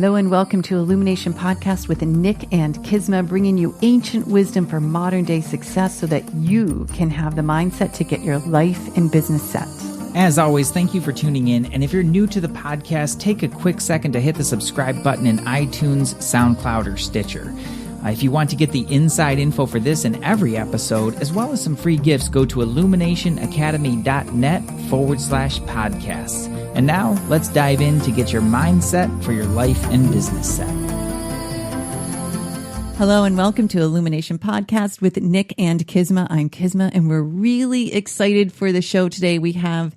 Hello and welcome to Illumination Podcast with Nick and Kisma, bringing you ancient wisdom for modern day success so that you can have the mindset to get your life and business set. As always, thank you for tuning in. And if you're new to the podcast, take a quick second to hit the subscribe button in iTunes, SoundCloud, or Stitcher. If you want to get the inside info for this and every episode, as well as some free gifts, go to illuminationacademy.net/podcasts. And now let's dive in to get your mindset for your life and business set. Hello and welcome to Illumination Podcast with Nick and Kisma. I'm Kisma and we're really excited for the show today. We have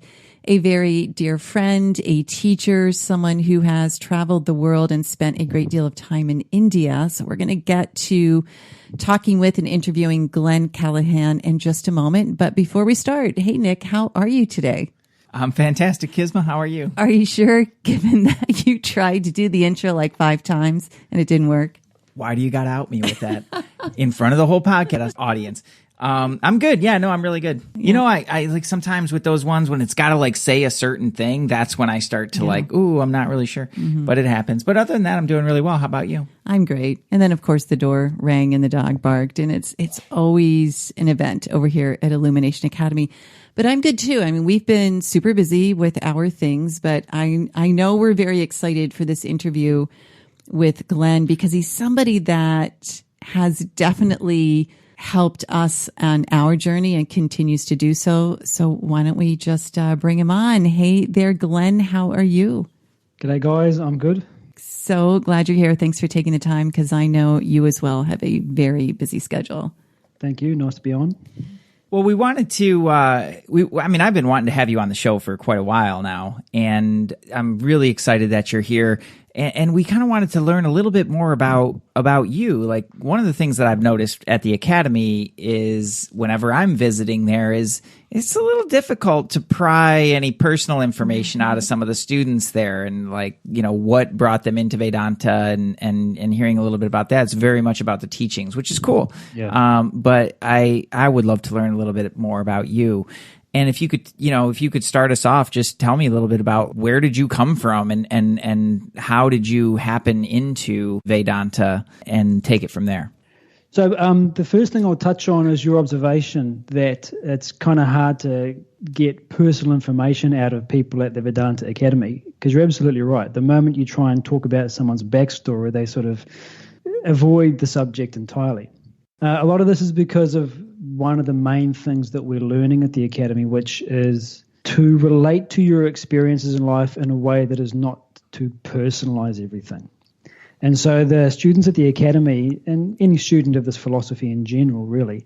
a very dear friend, a teacher, someone who has traveled the world and spent a great deal of time in India. So we're going to get to talking with and interviewing Glen Callahan in just a moment. But before we start, hey Nick, how are you today? I'm fantastic, Kisma. How are you? Are you sure, given that you tried to do the intro like 5 times and it didn't work? Why do you got to out me with that in front of the whole podcast audience? I'm good. Yeah, no, I'm really good. You know, I like sometimes with those ones when it's got to like say a certain thing, that's when I start to like, ooh, I'm not really sure, but it happens. But other than that, I'm doing really well. How about you? I'm great. And then of course the door rang and the dog barked, and it's always an event over here at Illumination Academy. But I'm good too. I mean, we've been super busy with our things, but I know we're very excited for this interview with Glen because he's somebody that has definitely helped us on our journey and continues to do so. So why don't we just bring him on? Hey there, Glen. How are you? G'day, guys. I'm good. So glad you're here. Thanks for taking the time because I know you as well have a very busy schedule. Thank you. Nice to be on. Well, we wanted to, I've been wanting to have you on the show for quite a while now, and I'm really excited that you're here. And we kind of wanted to learn a little bit more about you. Like one of the things that I've noticed at the Academy is whenever I'm visiting there is it's a little difficult to pry any personal information out of some of the students there, and like, you know, what brought them into Vedanta and hearing a little bit about that. It's very much about the teachings, which is cool. Yeah. But I would love to learn a little bit more about you. And if you could start us off, just tell me a little bit about where did you come from and how did you happen into Vedanta and take it from there? So the first thing I'll touch on is your observation that it's kind of hard to get personal information out of people at the Vedanta Academy, because you're absolutely right. The moment you try and talk about someone's backstory, they sort of avoid the subject entirely. A lot of this is because of one of the main things that we're learning at the Academy, which is to relate to your experiences in life in a way that is not to personalize everything. And so the students at the Academy, and any student of this philosophy in general really,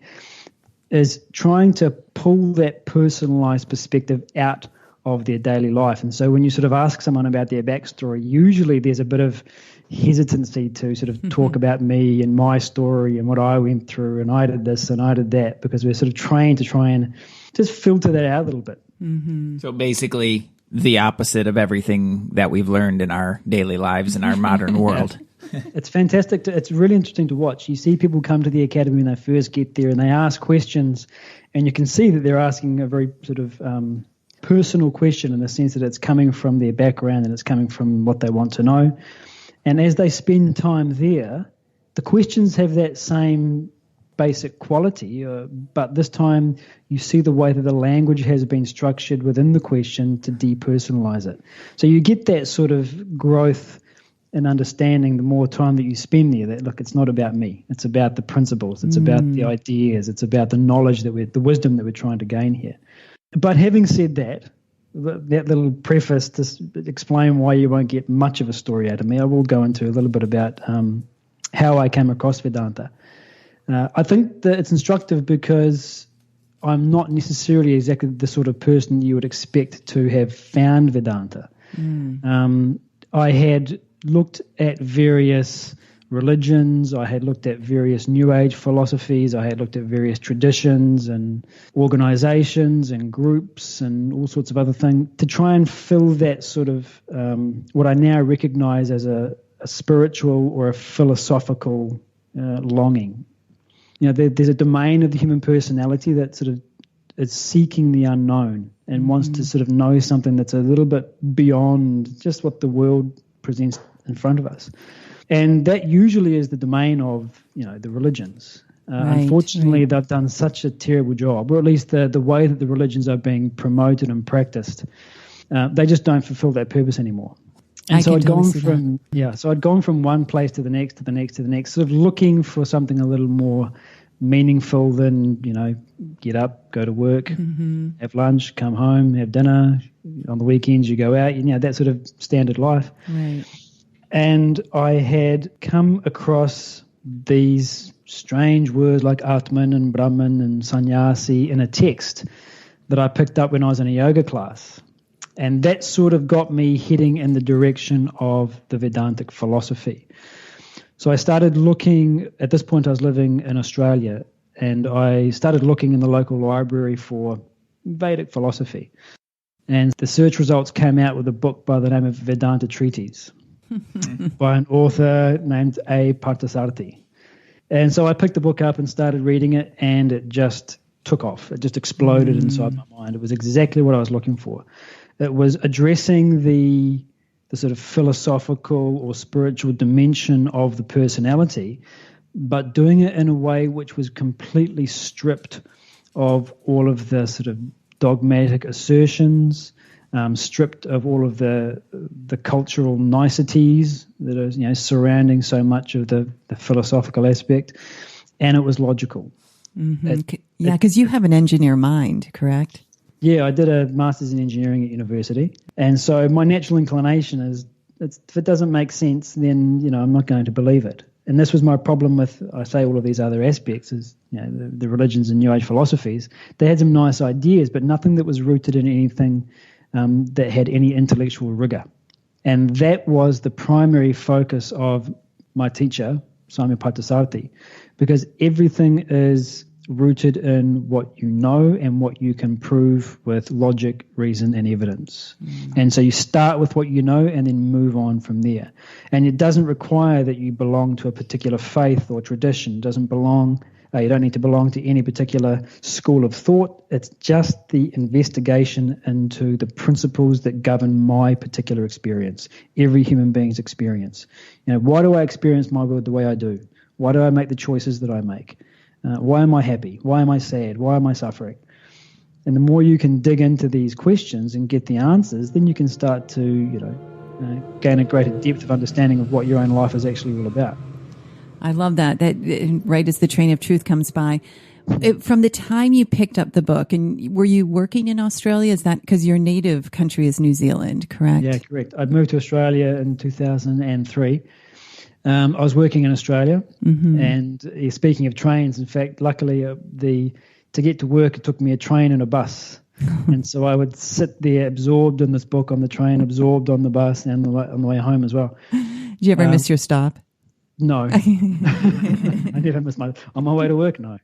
is trying to pull that personalized perspective out of their daily life. And so when you sort of ask someone about their backstory, usually there's a bit of hesitancy to sort of talk about me and my story and what I went through, and I did this and I did that, because we're sort of trained to try and just filter that out a little bit. Mm-hmm. So basically the opposite of everything that we've learned in our daily lives in our modern world. It's fantastic. It's really interesting to watch. You see people come to the Academy when they first get there and they ask questions, and you can see that they're asking a very sort of personal question in the sense that it's coming from their background and it's coming from what they want to know. And as they spend time there, the questions have that same basic quality, but this time you see the way that the language has been structured within the question to depersonalize it. So you get that sort of growth and understanding the more time that you spend there, that, look, it's not about me. It's about the principles. It's about the ideas. It's about the knowledge, the wisdom that we're trying to gain here. But having said that, that little preface to explain why you won't get much of a story out of me, I will go into a little bit about how I came across Vedanta. I think that it's instructive because I'm not necessarily exactly the sort of person you would expect to have found Vedanta. I had looked at various religions, I had looked at various New Age philosophies, I had looked at various traditions and organizations and groups and all sorts of other things to try and fill that sort of what I now recognize as a spiritual or a philosophical longing. You know, there's a domain of the human personality that sort of is seeking the unknown and wants to sort of know something that's a little bit beyond just what the world presents in front of us. And that usually is the domain of, the religions. Unfortunately, they've done such a terrible job, or at least the way that the religions are being promoted and practiced, they just don't fulfill that purpose anymore. And so I'd gone from one place to the next, to the next, to the next, sort of looking for something a little more meaningful than, get up, go to work, have lunch, come home, have dinner. On the weekends you go out, that sort of standard life. Right. And I had come across these strange words like Atman and Brahman and Sannyasi in a text that I picked up when I was in a yoga class. And that sort of got me heading in the direction of the Vedantic philosophy. So I started looking, at this point I was living in Australia, and I started looking in the local library for Vedic philosophy. And the search results came out with a book by the name of Vedanta Treatise by an author named A. Parthasarathy. And so I picked the book up and started reading it, and it just took off. It just exploded inside my mind. It was exactly what I was looking for. It was addressing the sort of philosophical or spiritual dimension of the personality, but doing it in a way which was completely stripped of all of the sort of dogmatic assertions, stripped of all of the cultural niceties that are surrounding so much of the philosophical aspect, and it was logical. Because you have an engineer mind, correct? Yeah, I did a master's in engineering at university, and so my natural inclination is, if it doesn't make sense, then I'm not going to believe it. And this was my problem with, I say, all of these other aspects, is the religions and New Age philosophies. They had some nice ideas, but nothing that was rooted in anything that had any intellectual rigor. And that was the primary focus of my teacher, Swami Parthasarathy, because everything is rooted in what you know and what you can prove with logic, reason, and evidence. And so you start with what you know and then move on from there. And it doesn't require that you belong to a particular faith or tradition. It doesn't belong. You don't need to belong to any particular school of thought. It's just the investigation into the principles that govern my particular experience, every human being's experience. Why do I experience my world the way I do? Why do I make the choices that I make? Why am I happy? Why am I sad? Why am I suffering? And the more you can dig into these questions and get the answers, then you can start to, gain a greater depth of understanding of what your own life is actually all about. I love that. That right as the train of truth comes by. From the time you picked up the book, and were you working in Australia? Is that because your native country is New Zealand, correct? Yeah, correct. I moved to Australia in 2003. I was working in Australia, and speaking of trains, in fact, luckily to get to work, it took me a train and a bus. And so I would sit there absorbed in this book on the train, absorbed on the bus, and on the way home as well. Did you ever miss your stop? No. I never missed on my way to work, no.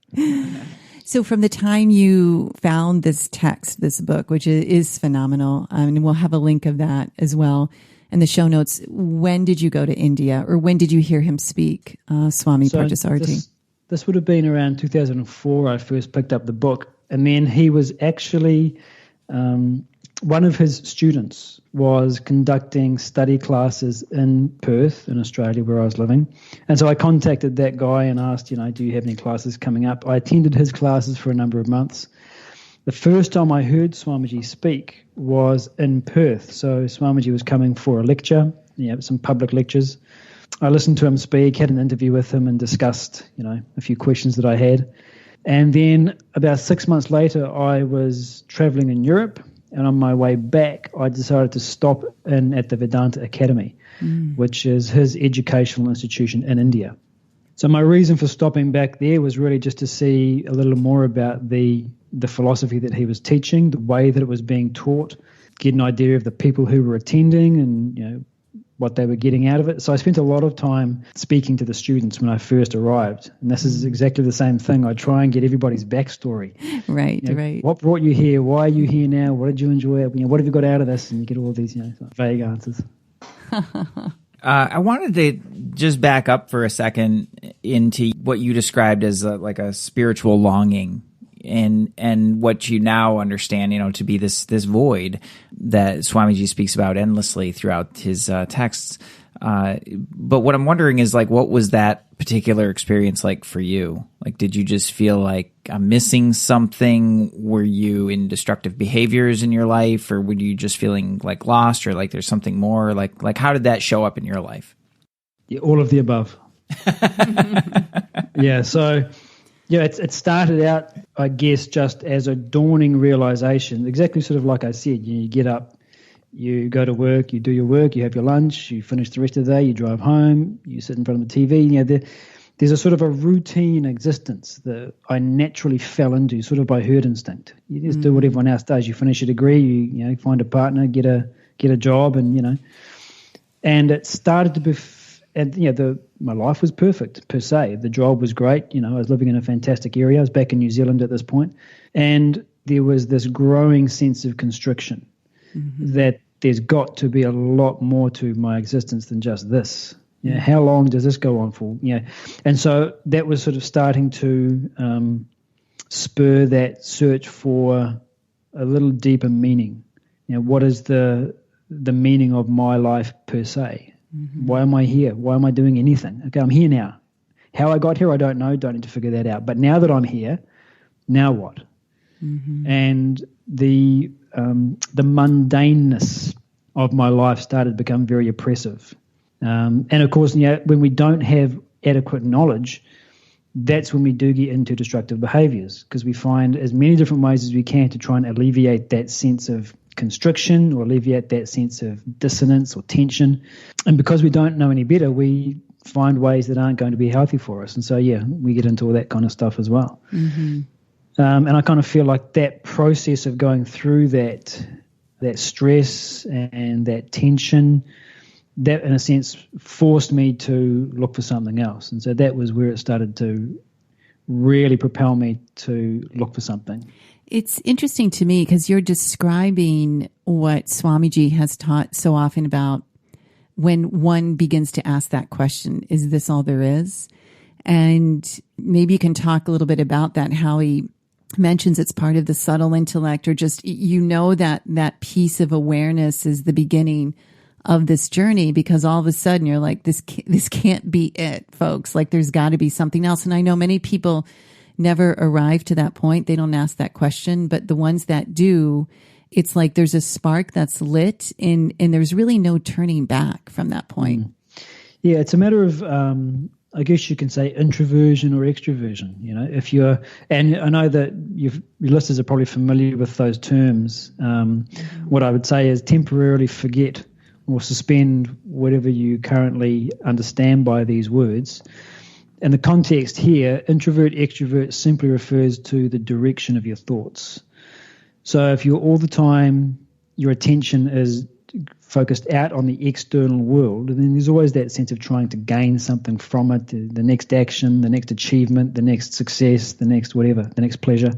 So from the time you found this text, this book, which is phenomenal, and we'll have a link of that as well in the show notes, when did you go to India, or when did you hear him speak, Swami Parthasarathy? This would have been around 2004 I first picked up the book, and then he was actually, one of his students was conducting study classes in Perth in Australia where I was living. And so I contacted that guy and asked, do you have any classes coming up? I attended his classes for a number of months. The first time I heard Swamiji speak was in Perth. So Swamiji was coming for a lecture, some public lectures. I listened to him speak, had an interview with him, and discussed, a few questions that I had. And then about 6 months later, I was traveling in Europe, and on my way back, I decided to stop in at the Vedanta Academy, which is his educational institution in India. So my reason for stopping back there was really just to see a little more about the philosophy that he was teaching, the way that it was being taught, get an idea of the people who were attending and, what they were getting out of it. So I spent a lot of time speaking to the students when I first arrived. And this is exactly the same thing. I try and get everybody's backstory. Right, right. What brought you here? Why are you here now? What did you enjoy? What have you got out of this? And you get all these, vague answers. I wanted to just back up for a second into what you described as like a spiritual longing, and what you now understand, to be this void that Swamiji speaks about endlessly throughout his texts. But what I'm wondering is, like, what was that particular experience like for you? Like, did you just feel like I'm missing something? Were you in destructive behaviors in your life, or were you just feeling like lost, or like there's something more? Like how did that show up in your life? Yeah, all of the above. Yeah. So, yeah, it started out, I guess, just as a dawning realization, exactly sort of like I said, you get up, you go to work, you do your work, you have your lunch, you finish the rest of the day, you drive home, you sit in front of the TV. You know, there's a sort of a routine existence that I naturally fell into, sort of by herd instinct. You just do what everyone else does. You finish your degree, you know, find a partner, get a job, and you know. And it started to be, and you know, my life was perfect per se. The job was great. You know, I was living in a fantastic area. I was back in New Zealand at this point, and there was this growing sense of constriction. That there's got to be a lot more to my existence than just this. You know, how long does this go on for? You know, and so that was sort of starting to spur that search for a little deeper meaning. You know, what is the meaning of my life per se? Why am I here? Why am I doing anything? Okay, I'm here now. How I got here, I don't know. Don't need to figure that out. But now that I'm here, now what? And the mundaneness of my life started to become very oppressive. And of course, you know, when we don't have adequate knowledge, that's when we do get into destructive behaviors, because we find as many different ways as we can to try and alleviate that sense of constriction or alleviate that sense of dissonance or tension. And because we don't know any better, we find ways that aren't going to be healthy for us. And so, yeah, we get into all that kind of stuff as well. And I kind of feel like that process of going through that stress and that tension, that in a sense forced me to look for something else. And so that was where it started to really propel me to look for something. It's interesting to me because you're describing what Swamiji has taught so often about when one begins to ask that question, is this all there is? And maybe you can talk a little bit about that, how he mentions it's part of the subtle intellect, or just, you know, that piece of awareness is the beginning of this journey, because all of a sudden you're like, this can't be it, folks. Like, there's got to be something else. And I know many people never arrive to that point. They don't ask that question, but the ones that do, it's like there's a spark that's lit, and there's really no turning back from that point. Yeah, it's a matter of, I guess you can say, introversion or extroversion. You know, if you're, and I know that your listeners are probably familiar with those terms. What I would say is temporarily forget or suspend whatever you currently understand by these words. And the context here, introvert, extrovert, simply refers to the direction of your thoughts. So if you're all the time, your attention is focused out on the external world, and then there's always that sense of trying to gain something from it, the next action, the next achievement, the next success, the next whatever, the next pleasure.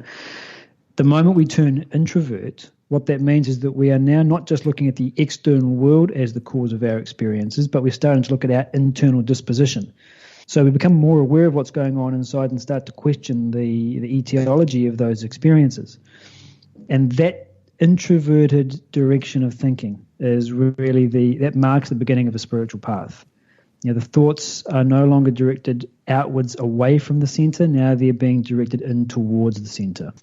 The moment we turn introvert, what that means is that we are now not just looking at the external world as the cause of our experiences, but we're starting to look at our internal disposition. So we become more aware of what's going on inside and start to question the etiology of those experiences. And that introverted direction of thinking is really that marks the beginning of a spiritual path. You know, the thoughts are no longer directed outwards away from the center. Now they're being directed in towards the center.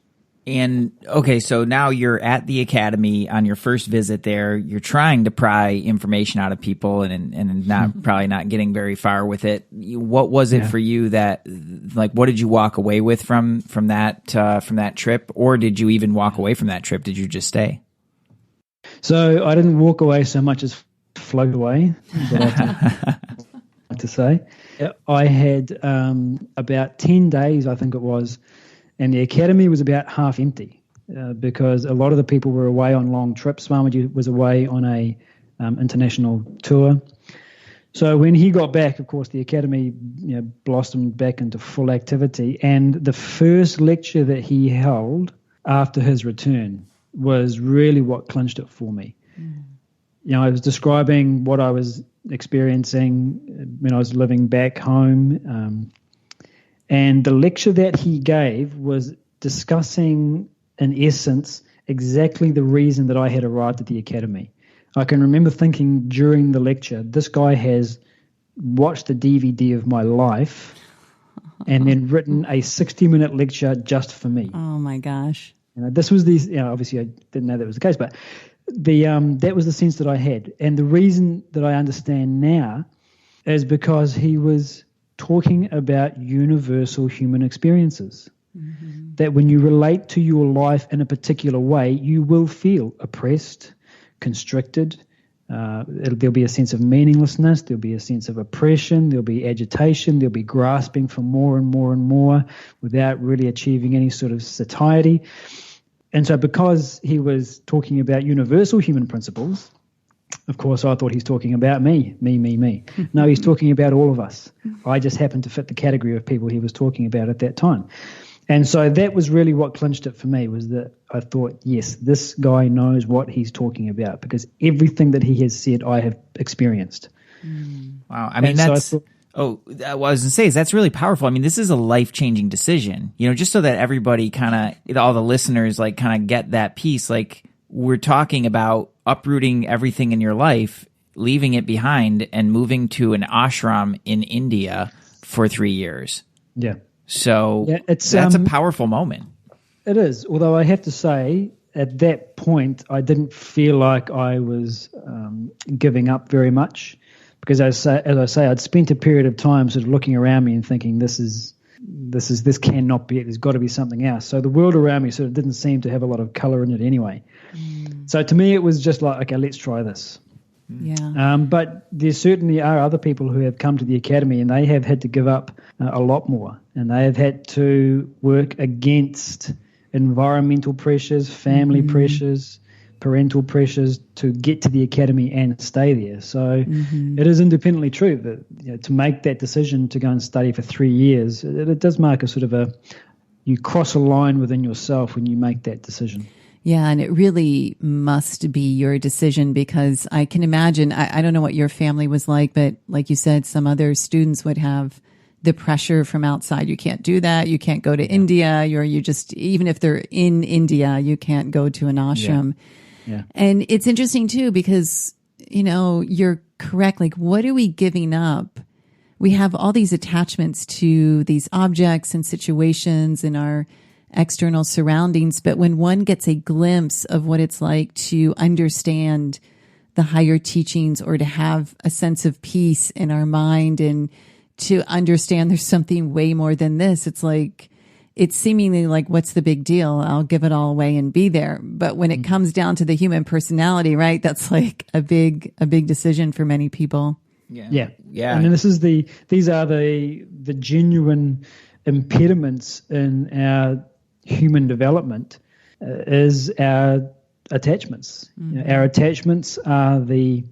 And okay, so now you're at the academy on your first visit there. You're trying to pry information out of people and not probably not getting very far with it. What was it for you that, like, what did you walk away with from that trip, or did you even walk away from that trip? Did you just stay? So I didn't walk away so much as float away. To say, I had about 10 days, I think it was. And the academy was about half empty because a lot of the people were away on long trips. Swamiji was away on a international tour. So when he got back, of course, the academy blossomed back into full activity. And the first lecture that he held after his return was really what clinched it for me. You know, I was describing what I was experiencing when I was living back home. And the lecture that he gave was discussing, in essence, exactly the reason that I had arrived at the academy. I can remember thinking during the lecture, this guy has watched the DVD of my life and then written a 60-minute lecture just for me. Oh my gosh. This was obviously I didn't know that was the case, but that was the sense that I had. And the reason that I understand now is because he was talking about universal human experiences. Mm-hmm. That when you relate to your life in a particular way, you will feel oppressed, constricted. There'll be a sense of meaninglessness. There'll be a sense of oppression. There'll be agitation. There'll be grasping for more and more and more without really achieving any sort of satiety. And so because he was talking about universal human principles, of course, I thought he's talking about me. No, he's talking about all of us. I just happened to fit the category of people he was talking about at that time. And so that was really what clinched it for me, was that I thought, yes, this guy knows what he's talking about, because everything that he has said I have experienced. Wow. I mean, what I was going to say is that's really powerful. I mean, this is a life-changing decision, just so that everybody all the listeners kind of get that piece. Like, we're talking about uprooting everything in your life, leaving it behind, and moving to an ashram in India for 3 years. Yeah. So that's a powerful moment. It is. Although I have to say, at that point, I didn't feel like I was giving up very much, because as I say, I'd spent a period of time sort of looking around me and thinking, this cannot be it. There's got to be something else. So the world around me sort of didn't seem to have a lot of color in it anyway. So to me, it was just like, okay, let's try this. Yeah. But there certainly are other people who have come to the academy and they have had to give up a lot more, and they have had to work against environmental pressures, family pressures, parental pressures to get to the academy and stay there. So it is independently true that to make that decision to go and study for 3 years, it does mark a sort of you cross a line within yourself when you make that decision. Yeah, and it really must be your decision, because I can imagine, I don't know what your family was like, but like you said, some other students would have the pressure from outside. You can't do that. You can't go to India. You just, even if they're in India, you can't go to an ashram. Yeah. And it's interesting too, because, you're correct. Like, what are we giving up? We have all these attachments to these objects and situations in our external surroundings. But when one gets a glimpse of what it's like to understand the higher teachings, or to have a sense of peace in our mind, and to understand there's something way more than this, it's seemingly like, what's the big deal? I'll give it all away and be there. But when it comes down to the human personality, right, that's like a big decision for many people. Yeah. And these are the genuine impediments in our human development, is our attachments. Our attachments are the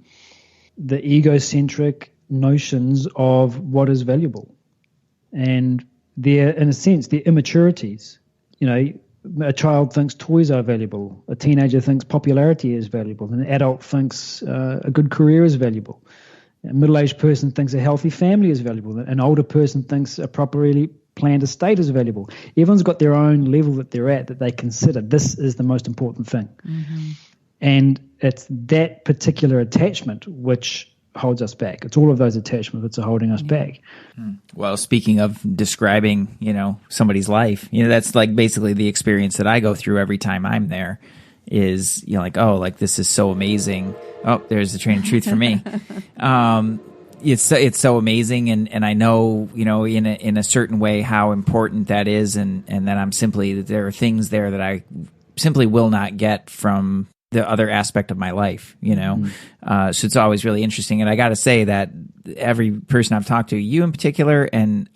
egocentric notions of what is valuable, and they're, in a sense, they're immaturities. A child thinks toys are valuable, a teenager thinks popularity is valuable, an adult thinks a good career is valuable, a middle-aged person thinks a healthy family is valuable, an older person thinks a properly planned estate is valuable. Everyone's got their own level that they're at, that they consider this is the most important thing. And it's that particular attachment which holds us back. It's all of those attachments that are holding us back. Well, speaking of describing, somebody's life, that's like basically the experience that I go through every time I'm there, is, this is so amazing. Oh, there's the train of truth for me. It's so amazing, and I know, in a certain way how important that is, and that there are things there that I simply will not get from the other aspect of my life, so it's always really interesting. And I got to say that every person I've talked to, you in particular, and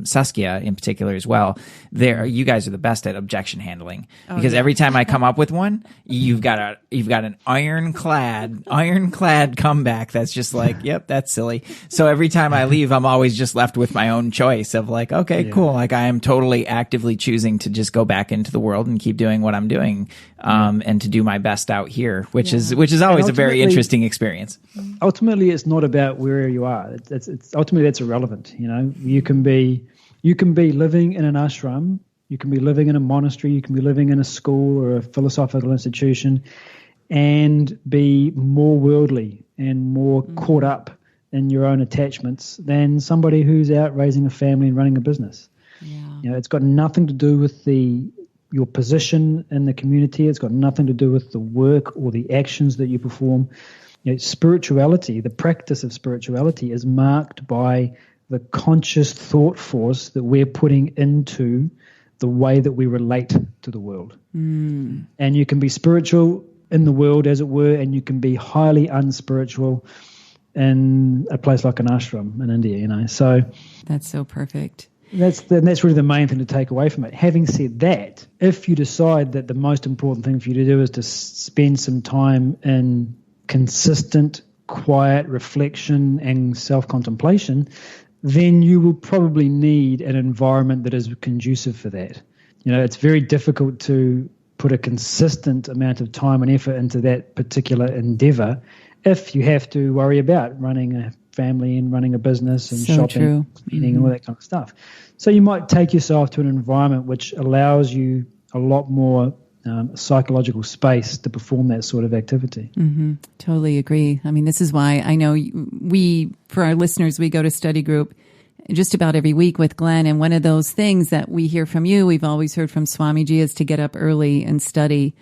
Saskia in particular as well, you guys are the best at objection handling, because every time I come up with one, you've got an ironclad comeback that's just like, yep, that's silly. So every time I leave, I'm always just left with my own choice of like, okay, cool. Like, I am totally actively choosing to just go back into the world and keep doing what I'm doing, and to do my best out here, which is always a very interesting experience. Ultimately, it's not about where you are. It's ultimately, that's irrelevant. You can be living in an ashram, you can be living in a monastery, you can be living in a school or a philosophical institution, and be more worldly and more caught up in your own attachments than somebody who's out raising a family and running a business. Yeah. It's got nothing to do with your position in the community. It's got nothing to do with the work or the actions that you perform. Spirituality, the practice of spirituality, is marked by the conscious thought force that we're putting into the way that we relate to the world. And you can be spiritual in the world, as it were, and you can be highly unspiritual in a place like an ashram in India, So that's so perfect. That's really the main thing to take away from it. Having said that, if you decide that the most important thing for you to do is to spend some time in consistent, quiet reflection and self-contemplation, then you will probably need an environment that is conducive for that. It's very difficult to put a consistent amount of time and effort into that particular endeavor if you have to worry about running a family and running a business and shopping, eating, and all that kind of stuff. So you might take yourself to an environment which allows you a lot more psychological space to perform that sort of activity. Totally agree. I mean, this is why I know for our listeners, we go to study group just about every week with Glen. And one of those things that we hear from you, we've always heard from Swamiji, is to get up early and study.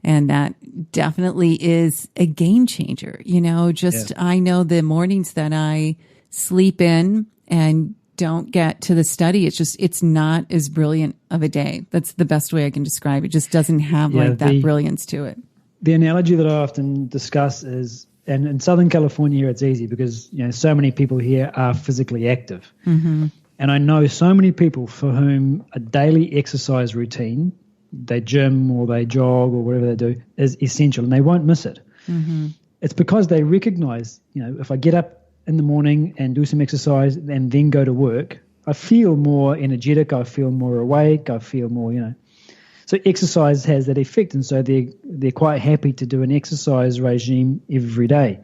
And that definitely is a game changer. I know the mornings that I sleep in and don't get to the study, it's not as brilliant of a day. That's the best way I can describe it. It just doesn't have that brilliance to it. The analogy that I often discuss is, and in Southern California here it's easy because so many people here are physically active. And I know so many people for whom a daily exercise routine, they gym or they jog or whatever they do, is essential, and they won't miss it. It's because they recognize, if I get up in the morning and do some exercise and then go to work, I feel more energetic, I feel more awake, I feel more, So exercise has that effect, and so they're quite happy to do an exercise regime every day.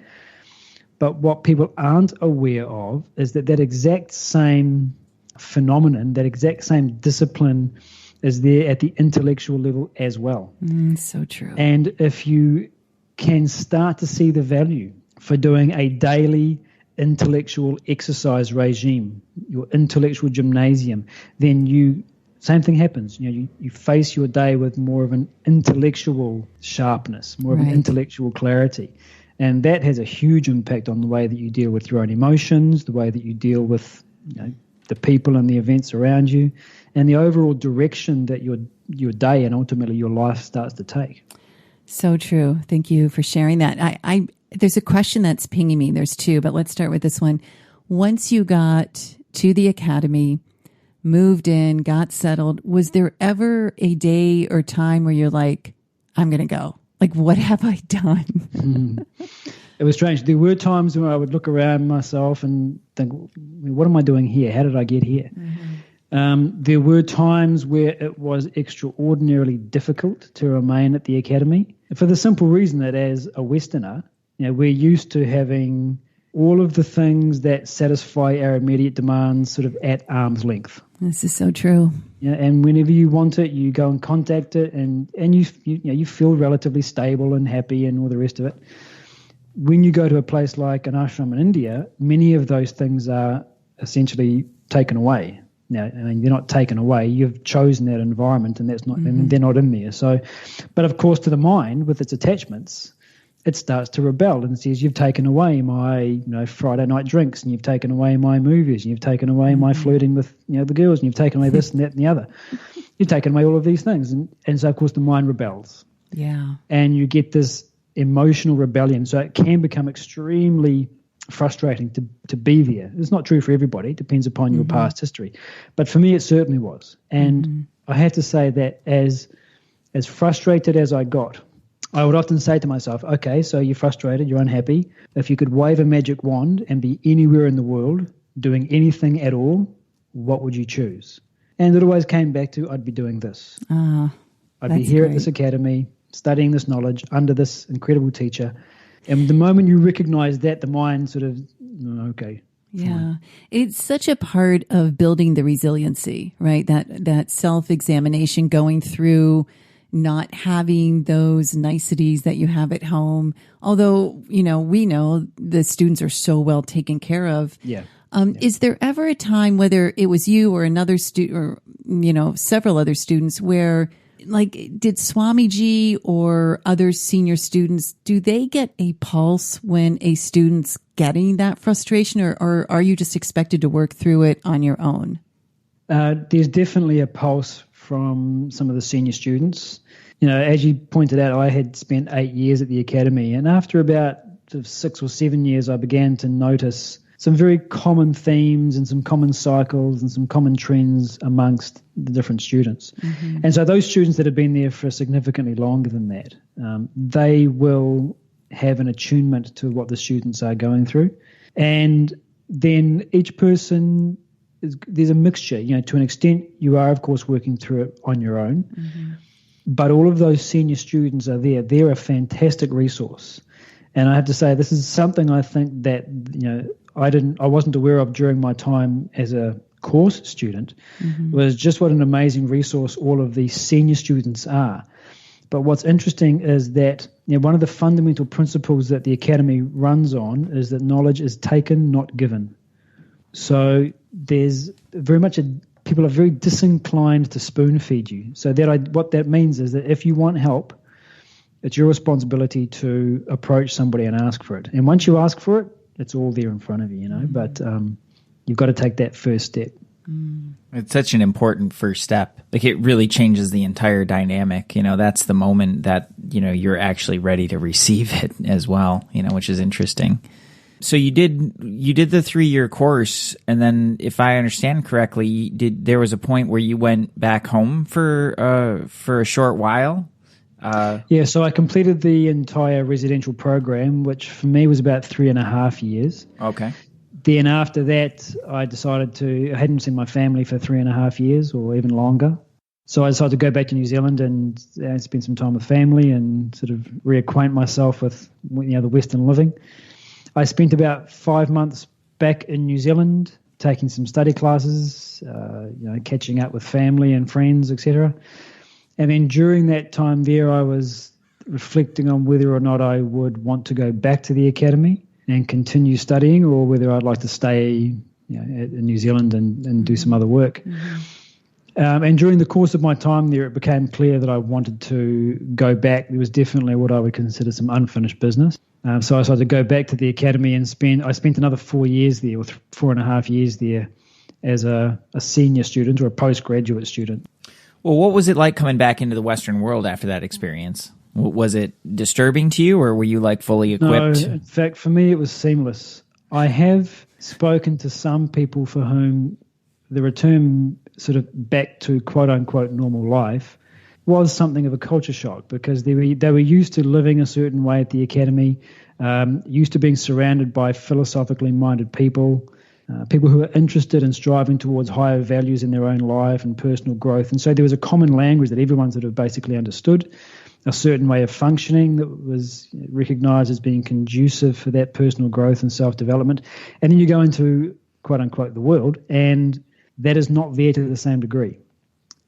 But what people aren't aware of is that exact same phenomenon, that exact same discipline is there at the intellectual level as well. So true. And if you can start to see the value for doing a daily intellectual exercise regime, your intellectual gymnasium, then same thing happens. You face your day with more of an intellectual sharpness, more of an intellectual clarity. And that has a huge impact on the way that you deal with your own emotions, the way that you deal with the people and the events around you, and the overall direction that your day and ultimately your life starts to take. So true. Thank you for sharing that. There's a question that's pinging me. There's two, but let's start with this one. Once you got to the academy, moved in, got settled, was there ever a day or time where you're like, I'm going to go? Like, what have I done? It was strange. There were times when I would look around myself and think, what am I doing here? How did I get here? There were times where it was extraordinarily difficult to remain at the academy for the simple reason that as a Westerner, we're used to having all of the things that satisfy our immediate demands sort of at arm's length. This is so true. And whenever you want it, you go and contact it, and you feel relatively stable and happy and all the rest of it. When you go to a place like an ashram in India, many of those things are essentially taken away. Now, I mean, they're not taken away. You've chosen that environment, and that's not, and they're not in there. So, but of course, to the mind with its attachments, it starts to rebel and says, "You've taken away my, Friday night drinks, and you've taken away my movies, and you've taken away my flirting with, the girls, and you've taken away this and that and the other. You've taken away all of these things, and so of course the mind rebels. Yeah, and you get this emotional rebellion. So it can become extremely frustrating to be there. It's not true for everybody. It depends upon your past history. But for me, it certainly was. And I have to say that as frustrated as I got, I would often say to myself, okay, so you're frustrated, you're unhappy. If you could wave a magic wand and be anywhere in the world doing anything at all, what would you choose? And it always came back to, I'd be doing this. I'd be here at this academy, studying this knowledge under this incredible teacher. And the moment you recognize that, the mind sort of, okay. Yeah. Fine. It's such a part of building the resiliency, right? That self-examination, going through not having those niceties that you have at home. Although, we know the students are so well taken care of. Yeah. Is there ever a time, whether it was you or another student or, several other students, where did Swamiji or other senior students, do they get a pulse when a student's getting that frustration, or are you just expected to work through it on your own? There's definitely a pulse from some of the senior students. As you pointed out, I had spent 8 years at the academy, and after about 6 or 7 years, I began to notice some very common themes and some common cycles and some common trends amongst the different students. Mm-hmm. And so those students that have been there for significantly longer than that, they will have an attunement to what the students are going through. And then each person, there's a mixture. To an extent, you are, of course, working through it on your own. Mm-hmm. But all of those senior students are there. They're a fantastic resource. And I have to say, this is something I think that, I wasn't aware of during my time as a course student, was just what an amazing resource all of these senior students are. But what's interesting is that one of the fundamental principles that the academy runs on is that knowledge is taken, not given. So there's very much people are very disinclined to spoon feed you. So what that means is that if you want help, it's your responsibility to approach somebody and ask for it. And once you ask for it, it's all there in front of you, but you've got to take that first step. It's such an important first step. It really changes the entire dynamic. That's the moment that, you're actually ready to receive it as well, which is interesting. So you did the 3-year course, and then if I understand correctly, there was a point where you went back home for a short while? So I completed the entire residential program, which for me was about 3.5 years. Okay. Then after that, I hadn't seen my family for 3.5 years or even longer. So I decided to go back to New Zealand and spend some time with family and sort of reacquaint myself with the Western living. I spent about 5 months back in New Zealand, taking some study classes, catching up with family and friends, etc. And then during that time there, I was reflecting on whether or not I would want to go back to the academy and continue studying, or whether I'd like to stay in New Zealand and do some other work. Mm-hmm. And during the course of my time there, it became clear that I wanted to go back. There was definitely what I would consider some unfinished business. So I decided to go back to the academy and I spent another 4 years there, or 4.5 years there, as a senior student or a postgraduate student. Well, what was it like coming back into the Western world after that experience? Was it disturbing to you, or were you fully equipped? No, in fact, for me, it was seamless. I have spoken to some people for whom the return sort of back to quote unquote normal life was something of a culture shock, because they were used to living a certain way at the academy, used to being surrounded by philosophically minded people. People who are interested in striving towards higher values in their own life and personal growth. And so there was a common language that everyone sort of basically understood, a certain way of functioning that was recognized as being conducive for that personal growth and self-development. And then you go into, quote unquote, the world, and that is not there to the same degree.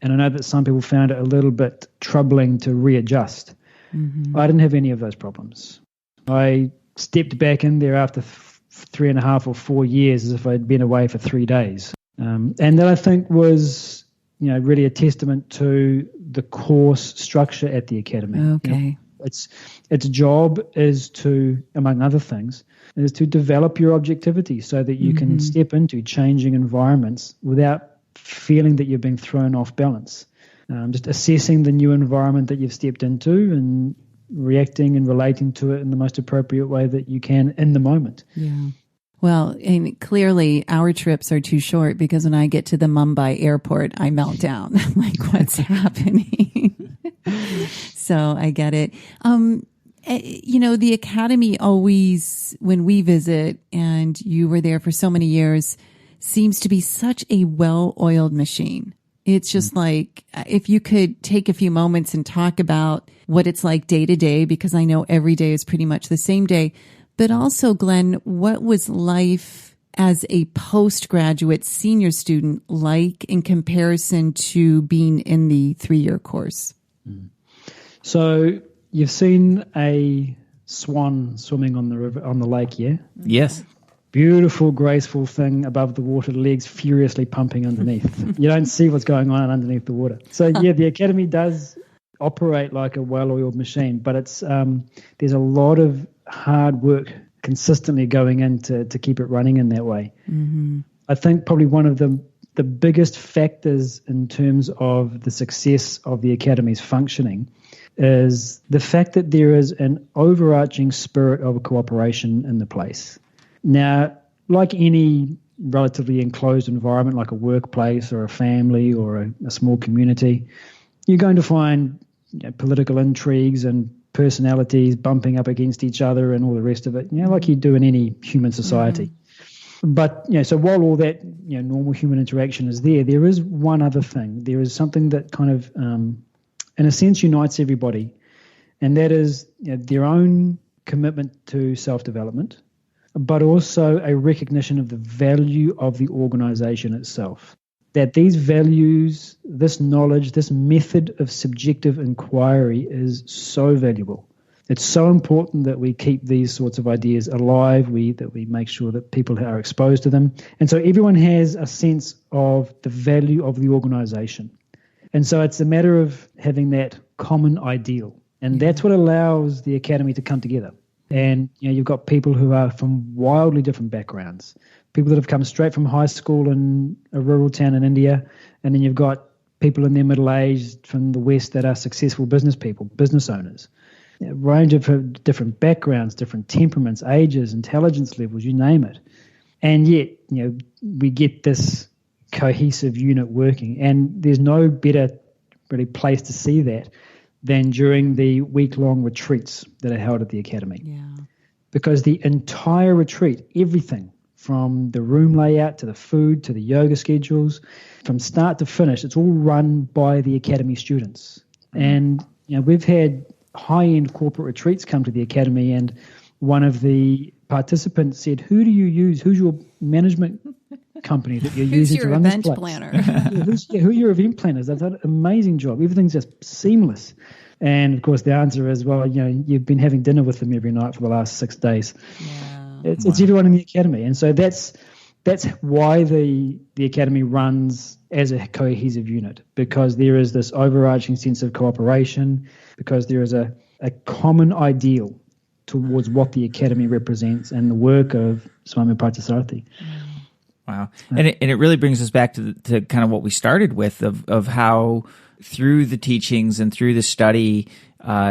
And I know that some people found it a little bit troubling to readjust. Mm-hmm. I didn't have any of those problems. I stepped back in there after 3.5 or 4 years as if I'd been away for 3 days. And that I think was, really a testament to the course structure at the academy. Okay. Its job is to, among other things, is to develop your objectivity so that you can step into changing environments without feeling that you're being thrown off balance. Just assessing the new environment that you've stepped into and reacting and relating to it in the most appropriate way that you can in the moment. Yeah. Well, and clearly our trips are too short, because when I get to the Mumbai airport, I melt down. I'm like, what's happening? So I get it. The academy always, when we visit, and you were there for so many years, seems to be such a well-oiled machine. It's just like, if you could take a few moments and talk about what it's like day to day, because I know every day is pretty much the same day, but also, Glenn, what was life as a postgraduate senior student like in comparison to being in the 3-year course? So you've seen a swan swimming on the river, on the lake, yeah? Yes. Beautiful, graceful thing above the water, legs furiously pumping underneath. You don't see what's going on underneath the water. So yeah, the Academy does operate like a well-oiled machine, but it's there's a lot of hard work consistently going in to keep it running in that way. Mm-hmm. I think probably one of the biggest factors in terms of the success of the Academy's functioning is the fact that there is an overarching spirit of cooperation in the place. Now, like any relatively enclosed environment, like a workplace or a family or a small community, you're going to find political intrigues and personalities bumping up against each other and all the rest of it, like you do in any human society. Mm-hmm. But, so while all that, normal human interaction is there is one other thing. There is something that kind of, in a sense, unites everybody, and that is their own commitment to self-development, but also a recognition of the value of the organization itself. That these values, this knowledge, this method of subjective inquiry is so valuable. It's so important that we keep these sorts of ideas alive, that we make sure that people are exposed to them. And so everyone has a sense of the value of the organization. And so it's a matter of having that common ideal. And that's what allows the Academy to come together. And you've got people who are from wildly different backgrounds, people that have come straight from high school in a rural town in India, and then you've got people in their middle age from the West that are successful business people, business owners, a range of different backgrounds, different temperaments, ages, intelligence levels, you name it. And yet, we get this cohesive unit working, and there's no better really place to see that than during the week-long retreats that are held at the Academy. Yeah. Because the entire retreat, everything from the room layout to the food to the yoga schedules, from start to finish, it's all run by the Academy students. And we've had high-end corporate retreats come to the Academy, and one of the participants said, "Who do you use? Who's your management company that you're using to run this place?" Who are your event planners? That's an amazing job. Everything's just seamless. And of course, the answer is, well, you've been having dinner with them every night for the last 6 days. Yeah. It's everyone in the Academy, and so that's why the Academy runs as a cohesive unit, because there is this overarching sense of cooperation, because there is a common ideal towards what the Academy represents and the work of Swami Parthasarathy. Wow. And it really brings us back to kind of what we started with of how through the teachings and through the study,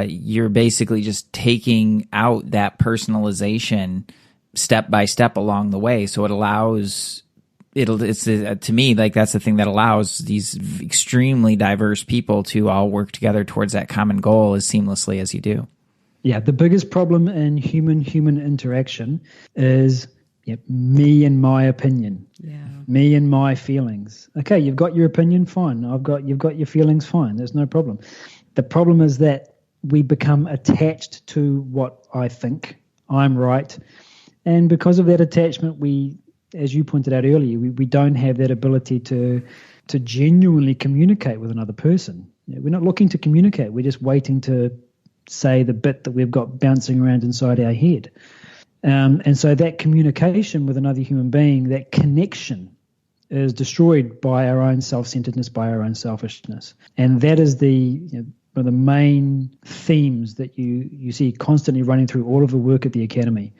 you're basically just taking out that personalization step by step along the way. So it allows to me, like, that's the thing that allows these extremely diverse people to all work together towards that common goal as seamlessly as you do. Yeah. The biggest problem in human interaction is me and my opinion, me and my feelings. Okay, you've got your opinion, fine. You've got your feelings, fine. There's no problem. The problem is that we become attached to what I think, I'm right. And because of that attachment, we, as you pointed out earlier, we don't have that ability to genuinely communicate with another person. We're not looking to communicate. We're just waiting to say the bit that we've got bouncing around inside our head. And so that communication with another human being, that connection, is destroyed by our own self-centeredness, by our own selfishness. And that is one of the main themes that you see constantly running through all of the work at the Academy.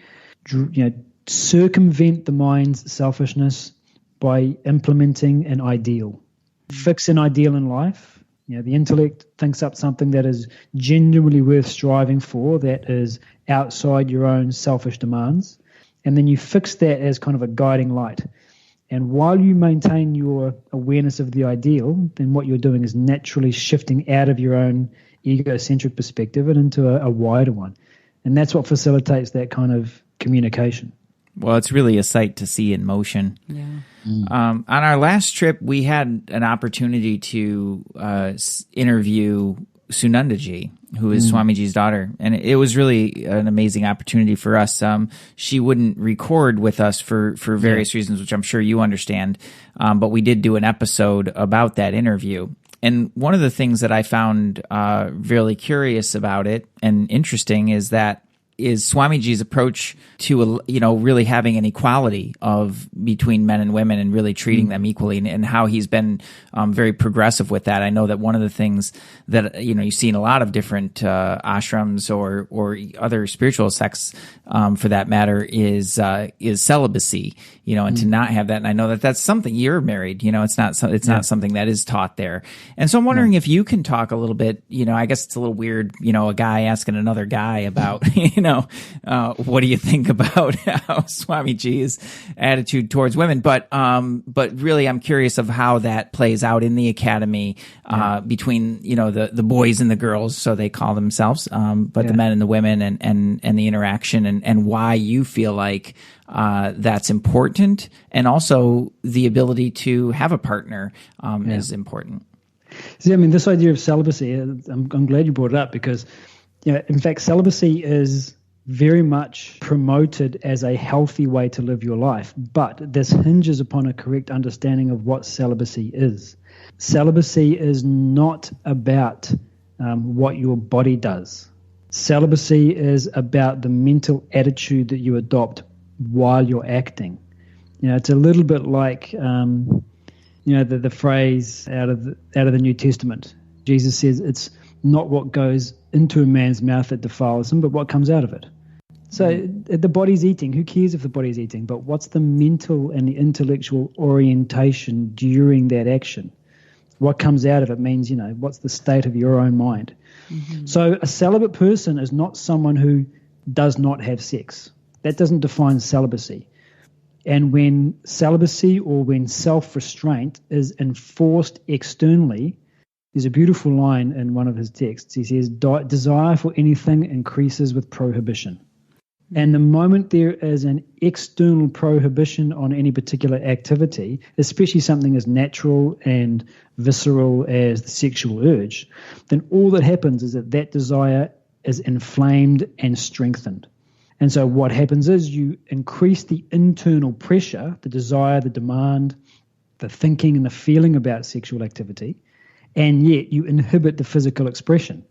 Circumvent the mind's selfishness by implementing an ideal. Fix an ideal in life. The intellect thinks up something that is genuinely worth striving for, that is outside your own selfish demands, and then you fix that as kind of a guiding light. And while you maintain your awareness of the ideal, then what you're doing is naturally shifting out of your own egocentric perspective and into a wider one. And that's what facilitates that kind of communication. Well, it's really a sight to see in motion. Yeah. On our last trip, we had an opportunity to interview Sunandaji, who is Swamiji's daughter, and it was really an amazing opportunity for us. She wouldn't record with us for various reasons, which I'm sure you understand, but we did do an episode about that interview. And one of the things that I found really curious about it and interesting is Swamiji's approach to, really having an equality between men and women and really treating them equally, and how he's been very progressive with that. I know that one of the things that, you see in a lot of different ashrams or other spiritual sects, for that matter, is celibacy, and to not have that. And I know that that's something, you're married, it's not something that is taught there. And so I'm wondering if you can talk a little bit, I guess it's a little weird, a guy asking another guy about, what do you think about Swamiji's attitude towards women? But really, I'm curious of how that plays out in the academy between the boys and the girls, so they call themselves, but the men and the women, and the interaction, and why you feel like that's important, and also the ability to have a partner is important. See, I mean, this idea of celibacy, I'm glad you brought it up, because in fact, celibacy is very much promoted as a healthy way to live your life, but this hinges upon a correct understanding of what celibacy is. Celibacy is not about what your body does. Celibacy is about the mental attitude that you adopt while you're acting. It's a little bit like the phrase out of the New Testament. Jesus says it's not what goes into a man's mouth that defiles him, but what comes out of it. So the body's eating. Who cares if the body's eating? But what's the mental and the intellectual orientation during that action? What comes out of it means, what's the state of your own mind? Mm-hmm. So a celibate person is not someone who does not have sex. That doesn't define celibacy. And when celibacy or when self-restraint is enforced externally, there's a beautiful line in one of his texts. He says, desire for anything increases with prohibition. And the moment there is an external prohibition on any particular activity, especially something as natural and visceral as the sexual urge, then all that happens is that desire is inflamed and strengthened. And so what happens is you increase the internal pressure, the desire, the demand, the thinking and the feeling about sexual activity, and yet you inhibit the physical expression.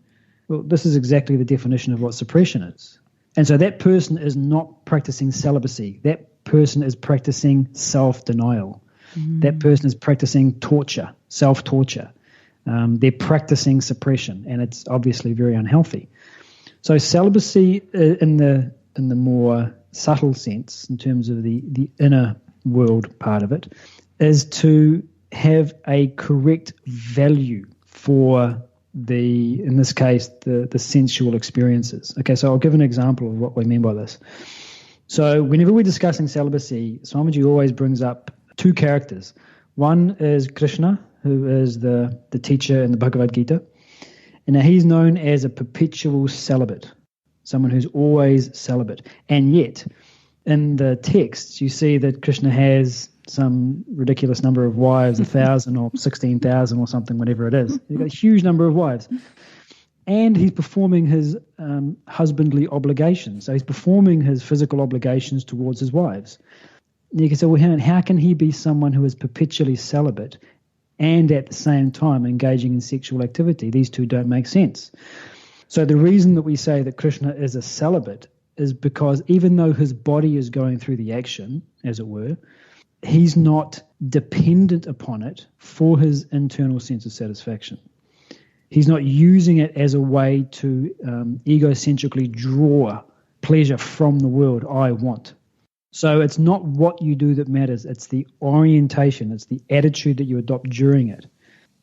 Well, this is exactly the definition of what suppression is. And so that person is not practicing celibacy. That person is practicing self-denial. That person is practicing torture, self-torture. They're practicing suppression, and it's obviously very unhealthy. So celibacy in the more subtle sense, in terms of the inner world part of it, is to have a correct value for in this case, the sensual experiences. Okay, so I'll give an example of what we mean by this. So whenever we're discussing celibacy, Swamiji always brings up two characters. One is Krishna, who is the teacher in the Bhagavad Gita. And now he's known as a perpetual celibate, someone who's always celibate. And yet, in the texts, you see that Krishna has some ridiculous number of wives, 1,000 or 16,000 or something, whatever it is. He's got a huge number of wives. And he's performing his husbandly obligations. So he's performing his physical obligations towards his wives. And you can say, well, how can he be someone who is perpetually celibate and at the same time engaging in sexual activity? These two don't make sense. So the reason that we say that Krishna is a celibate is because even though his body is going through the action, as it were, he's not dependent upon it for his internal sense of satisfaction. He's not using it as a way to egocentrically draw pleasure from the world. I want. So it's not what you do that matters. It's the orientation. It's the attitude that you adopt during it.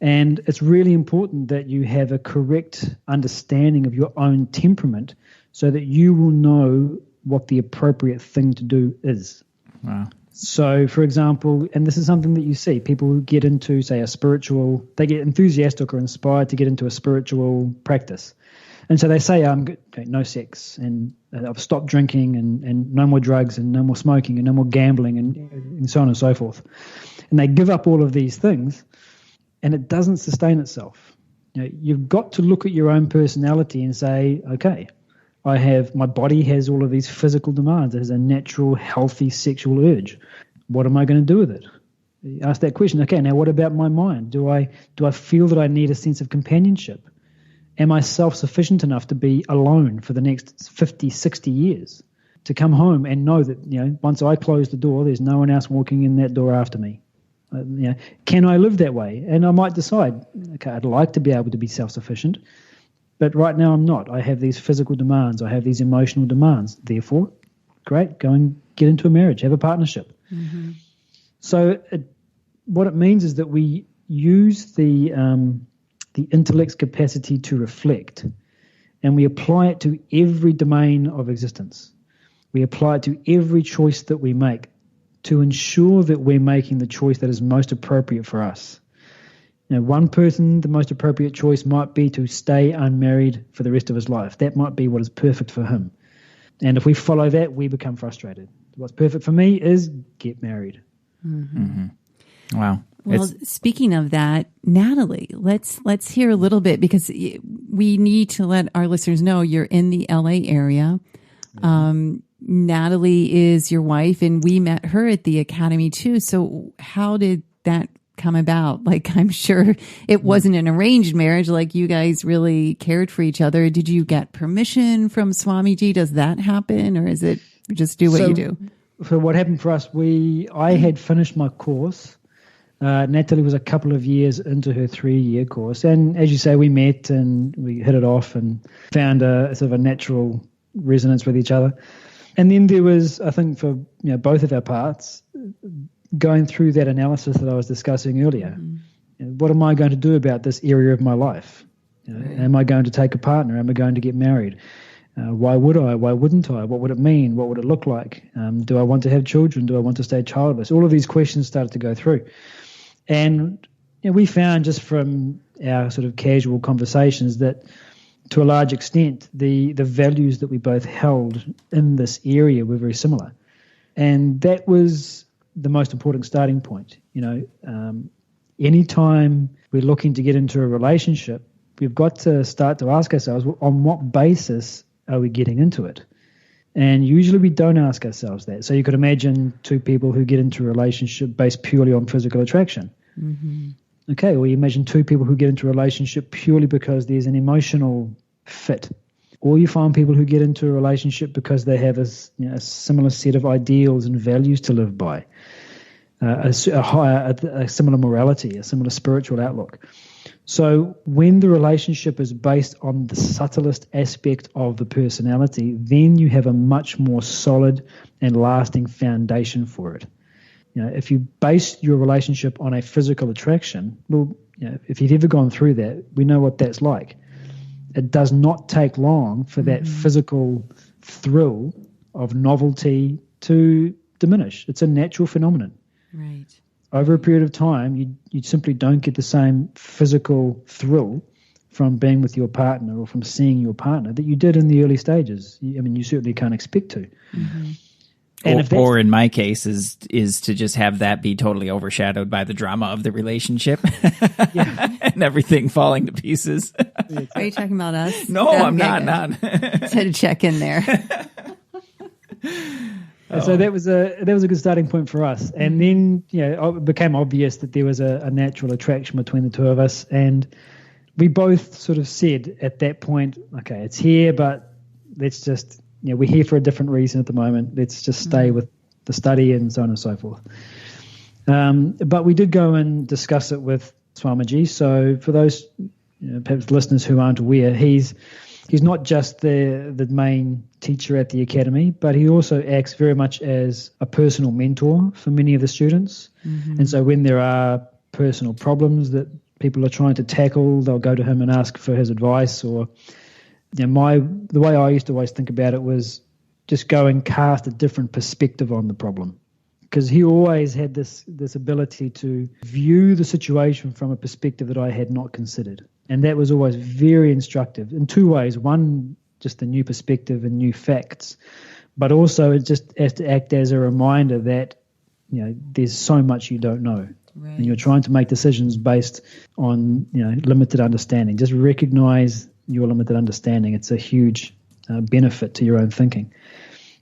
And it's really important that you have a correct understanding of your own temperament so that you will know what the appropriate thing to do is. Wow. So, for example, and this is something that you see, people who get into, say, they get enthusiastic or inspired to get into a spiritual practice. And so they say, okay, no sex, and I've stopped drinking, and no more drugs, and no more smoking, and no more gambling, and so on and so forth. And they give up all of these things, and it doesn't sustain itself. You've got to look at your own personality and say, okay, my body has all of these physical demands. It has a natural, healthy sexual urge. What am I going to do with it? You ask that question. Okay, now what about my mind? Do I feel that I need a sense of companionship? Am I self-sufficient enough to be alone for the next 50, 60 years? To come home and know that, once I close the door, there's no one else walking in that door after me. Can I live that way? And I might decide, okay, I'd like to be able to be self-sufficient, but right now I'm not. I have these physical demands. I have these emotional demands. Therefore, great, go and get into a marriage, have a partnership. Mm-hmm. So what it means is that we use the intellect's capacity to reflect, and we apply it to every domain of existence. We apply it to every choice that we make to ensure that we're making the choice that is most appropriate for us. One person, the most appropriate choice might be to stay unmarried for the rest of his life. That might be what is perfect for him. And if we follow that, we become frustrated. What's perfect for me is get married. Mm-hmm. Mm-hmm. Wow. Well, speaking of that, Natalie, let's hear a little bit, because we need to let our listeners know you're in the LA area. Natalie is your wife, and we met her at the Academy too. So how did that come about? Like, I'm sure it wasn't an arranged marriage. Like, you guys really cared for each other. Did you get permission from Swamiji? Does that happen, or is it just do what you do? So what happened for us, I had finished my course. Natalie was a couple of years into her 3-year course. And as you say, we met and we hit it off and found a sort of a natural resonance with each other. And then there was, I think, for both of our parts, going through that analysis that I was discussing earlier. Mm-hmm. What am I going to do about this area of my life? Am I going to take a partner? Am I going to get married? Why would I? Why wouldn't I? What would it mean? What would it look like? Do I want to have children? Do I want to stay childless? All of these questions started to go through. And we found just from our sort of casual conversations that to a large extent, the values that we both held in this area were very similar. And that was the most important starting point. Anytime we're looking to get into a relationship, we've got to start to ask ourselves, well, on what basis are we getting into it? And usually we don't ask ourselves that. So you could imagine two people who get into a relationship based purely on physical attraction. Mm-hmm. Okay, well, you imagine two people who get into a relationship purely because there's an emotional fit. Or you find people who get into a relationship because they have a similar set of ideals and values to live by, a similar morality, a similar spiritual outlook. So when the relationship is based on the subtlest aspect of the personality, then you have a much more solid and lasting foundation for it. If you base your relationship on a physical attraction, well, if you've ever gone through that, we know what that's like. It does not take long for that physical thrill of novelty to diminish. It's a natural phenomenon. Right. Over a period of time, you simply don't get the same physical thrill from being with your partner or from seeing your partner that you did in the early stages. You certainly can't expect to. Mm-hmm. Or in my case is to just have that be totally overshadowed by the drama of the relationship and everything falling to pieces. Are you talking about us? No, I'm not. Just had to check in there. So that was a good starting point for us. And then it became obvious that there was a natural attraction between the two of us, and we both sort of said at that point, okay, it's here, but let's just we're here for a different reason at the moment. Let's just stay with the study and so on and so forth. But we did go and discuss it with Swamiji. So for those perhaps listeners who aren't aware, he's not just the main teacher at the Academy, but he also acts very much as a personal mentor for many of the students. Mm-hmm. And so when there are personal problems that people are trying to tackle, they'll go to him and ask for his advice. Or the way I used to always think about it was just go and cast a different perspective on the problem, because he always had this ability to view the situation from a perspective that I had not considered. And that was always very instructive in two ways. One, just the new perspective and new facts, but also it just has to act as a reminder that there's so much you don't know. Right. And you're trying to make decisions based on limited understanding. Just recognize your limited understanding. It's a huge benefit to your own thinking.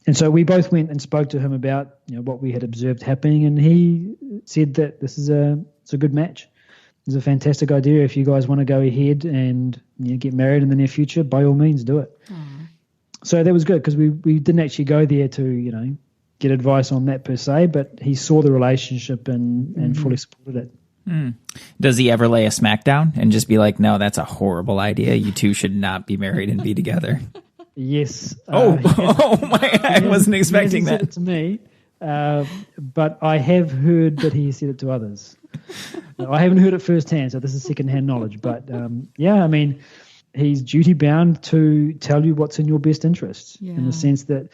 And so we both went and spoke to him about what we had observed happening, and he said that it's a good match. It's a fantastic idea. If you guys want to go ahead and get married in the near future, by all means, do it. So that was good because we didn't actually go there to get advice on that per se, but he saw the relationship and fully supported it. Does he ever lay a smackdown and just be like, no, that's a horrible idea. You two should not be married and be together? Yes. I wasn't expecting that. He hasn't said it to me, but I have heard that he said it to others. I haven't heard it firsthand, so this is secondhand knowledge. But he's duty bound to tell you what's in your best interests, in the sense that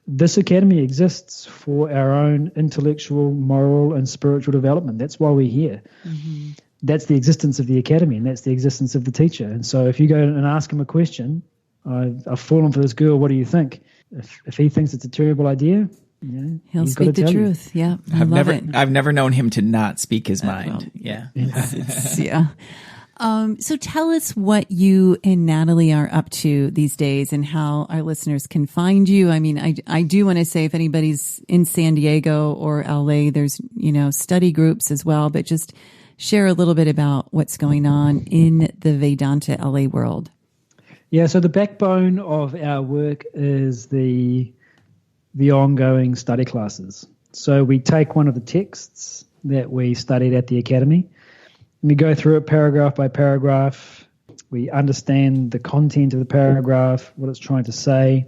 this academy exists for our own intellectual, moral, and spiritual development. That's why we're here. Mm-hmm. That's the existence of the academy, and that's the existence of the teacher. And so if you go and ask him a question, I've fallen for this girl, what do you think? If he thinks it's a terrible idea, he'll speak the truth. Yeah, I've never known him to not speak his mind. Yeah. So tell us what you and Natalie are up to these days and how our listeners can find you. I mean, I do want to say if anybody's in San Diego or LA, there's, study groups as well, but just share a little bit about what's going on in the Vedanta LA world. Yeah. So the backbone of our work is the ongoing study classes. So we take one of the texts that we studied at the academy. We go through it paragraph by paragraph. We understand the content of the paragraph, what it's trying to say,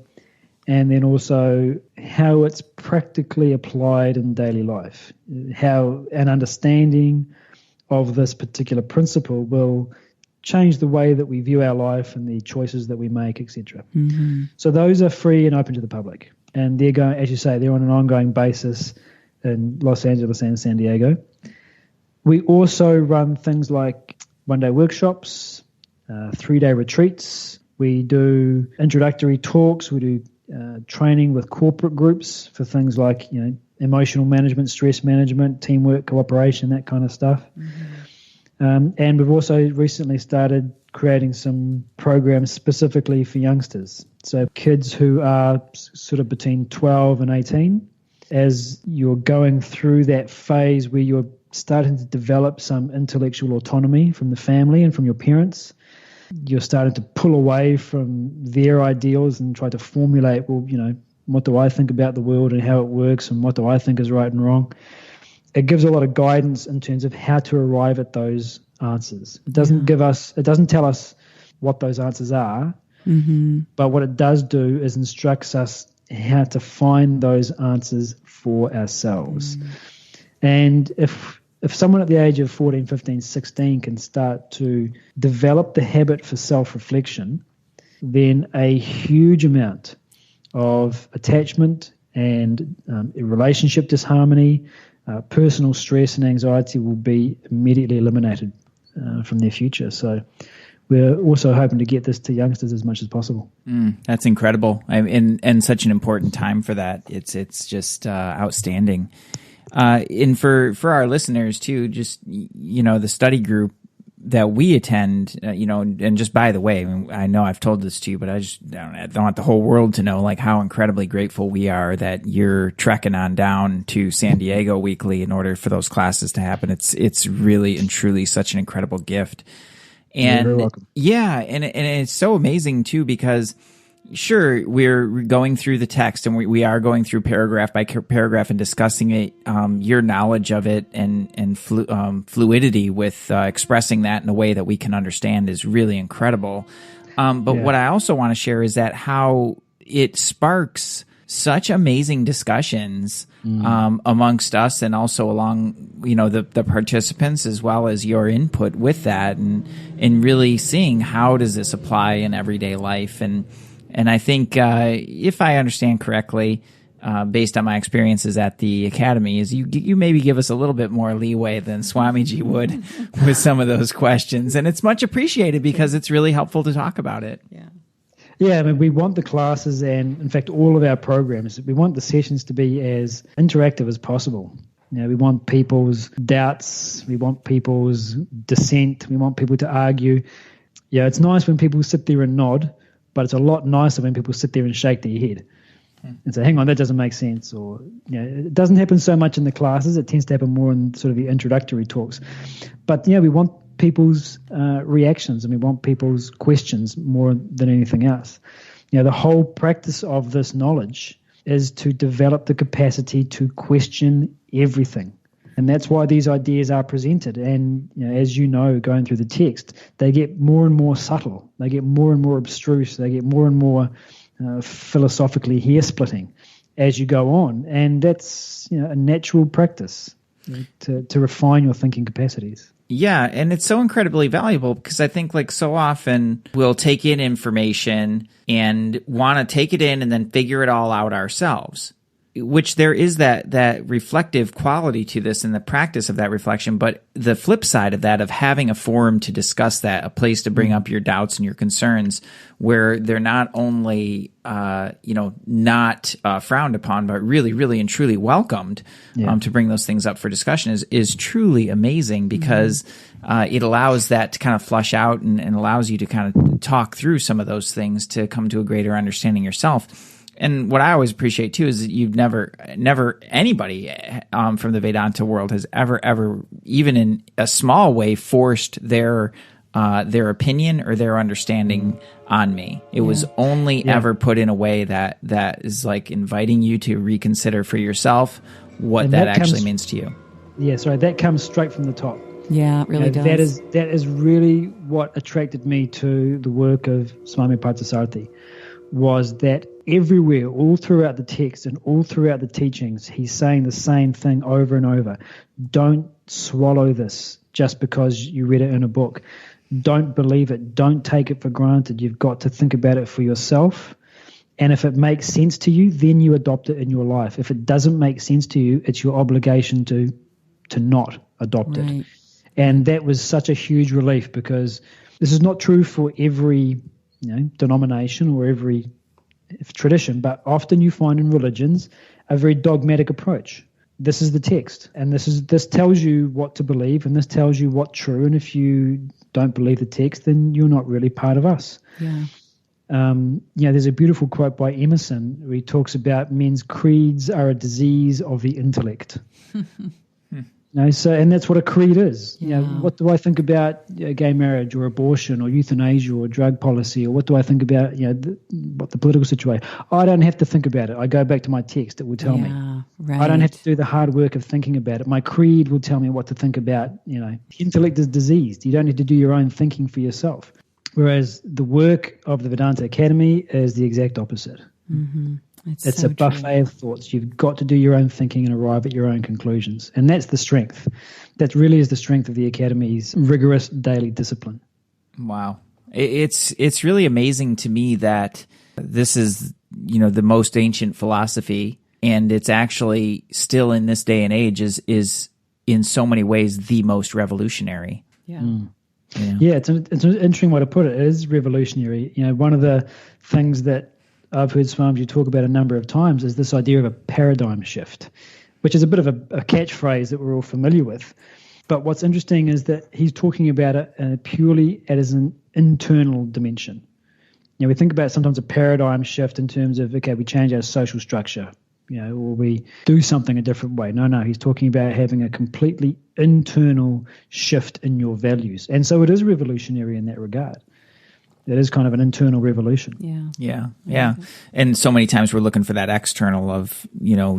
and then also how it's practically applied in daily life. How an understanding of this particular principle will change the way that we view our life and the choices that we make, etc. Mm-hmm. So those are free and open to the public. And they're going, as you say, they're on an ongoing basis in Los Angeles and San Diego. We also run things like one-day workshops, 3-day retreats. We do introductory talks. We do training with corporate groups for things like emotional management, stress management, teamwork, cooperation, that kind of stuff. Mm-hmm. And we've also recently started creating some programs specifically for youngsters. So kids who are sort of between 12 and 18, as you're going through that phase where you're starting to develop some intellectual autonomy from the family and from your parents. You're starting to pull away from their ideals and try to formulate, what do I think about the world and how it works and what do I think is right and wrong? It gives a lot of guidance in terms of how to arrive at those answers. It doesn't tell us what those answers are, but what it does do is instructs us how to find those answers for ourselves. And if someone at the age of 14, 15, 16 can start to develop the habit for self-reflection, then a huge amount of attachment and relationship disharmony, personal stress and anxiety will be immediately eliminated from their future. So we're also hoping to get this to youngsters as much as possible. That's incredible. And such an important time for that. It's just outstanding. And for our listeners too, just, the study group that we attend, and just by the way, I know I've told this to you, but I don't want the whole world to know like how incredibly grateful we are that you're trekking on down to San Diego weekly in order for those classes to happen. It's really and truly such an incredible gift. And you're very welcome. Yeah. And it's so amazing too, because sure, we're going through the text and we are going through paragraph by paragraph and discussing it, your knowledge of it and fluidity with expressing that in a way that we can understand is really incredible. What I also want to share is that how it sparks such amazing discussions amongst us and also along, the participants as well as your input with that and really seeing how does this apply in everyday life. And I think, if I understand correctly, based on my experiences at the academy, is you maybe give us a little bit more leeway than Swamiji would with some of those questions. And it's much appreciated because it's really helpful to talk about it. Yeah, I mean, we want the classes and, in fact, all of our programs, we want the sessions to be as interactive as possible. We want people's doubts. We want people's dissent. We want people to argue. Yeah, it's nice when people sit there and nod, but it's a lot nicer when people sit there and shake their head. and say, hang on, that doesn't make sense. Or, it doesn't happen so much in the classes. It tends to happen more in sort of the introductory talks. But, we want people's reactions, and we want people's questions more than anything else. The whole practice of this knowledge is to develop the capacity to question everything. And that's why these ideas are presented. And, as you know, going through the text, they get more and more subtle. They get more and more abstruse. They get more and more philosophically hair-splitting as you go on. And that's a natural practice to refine your thinking capacities. Yeah, and it's so incredibly valuable because I think so often we'll take in information and want to take it in and then figure it all out ourselves, which there is that reflective quality to this and the practice of that reflection. But the flip side of that, of having a forum to discuss that, a place to bring up your doubts and your concerns, where they're not only, not frowned upon, but really, really and truly welcomed, to bring those things up for discussion is truly amazing, because it allows that to kind of flush out and allows you to kind of talk through some of those things to come to a greater understanding yourself. And what I always appreciate too is that you've never anybody from the Vedanta world has ever, even in a small way, forced their opinion or their understanding on me. It was only ever put in a way that is inviting you to reconsider for yourself what that actually means to you. Yeah, sorry, that comes straight from the top. Yeah, it really does. That is really what attracted me to the work of Swami Parthasarathy, was that everywhere, all throughout the text and all throughout the teachings, he's saying the same thing over and over. Don't swallow this just because you read it in a book. Don't believe it. Don't take it for granted. You've got to think about it for yourself. And if it makes sense to you, then you adopt it in your life. If it doesn't make sense to you, it's your obligation to not adopt it. And that was such a huge relief, because this is not true for every denomination or every tradition, but often you find in religions a very dogmatic approach. This is the text, and this tells you what to believe, and this tells you what's true. And if you don't believe the text, then you're not really part of us. There's a beautiful quote by Emerson where he talks about men's creeds are a disease of the intellect. And that's what a creed is. What do I think about gay marriage or abortion or euthanasia or drug policy, or what do I think about what the political situation? I don't have to think about it. I go back to my text; it will tell me. Right. I don't have to do the hard work of thinking about it. My creed will tell me what to think about. Intellect is diseased. You don't need to do your own thinking for yourself. Whereas the work of the Vedanta Academy is the exact opposite. Mm-hmm. It's so a buffet of thoughts. You've got to do your own thinking and arrive at your own conclusions. And that's the strength. That really is the strength of the Academy's rigorous daily discipline. Wow. It's really amazing to me that this is, the most ancient philosophy, and it's actually still in this day and age is in so many ways the most revolutionary. Yeah. It's an interesting way to put it. It is revolutionary. One of the things that I've heard Swamiji talk about a number of times is this idea of a paradigm shift, which is a bit of a catchphrase that we're all familiar with. But what's interesting is that he's talking about it purely as an internal dimension. We think about sometimes a paradigm shift in terms of, we change our social structure, or we do something a different way. No, he's talking about having a completely internal shift in your values. And so it is revolutionary in that regard. It is kind of an internal revolution. Yeah. And so many times we're looking for that external of,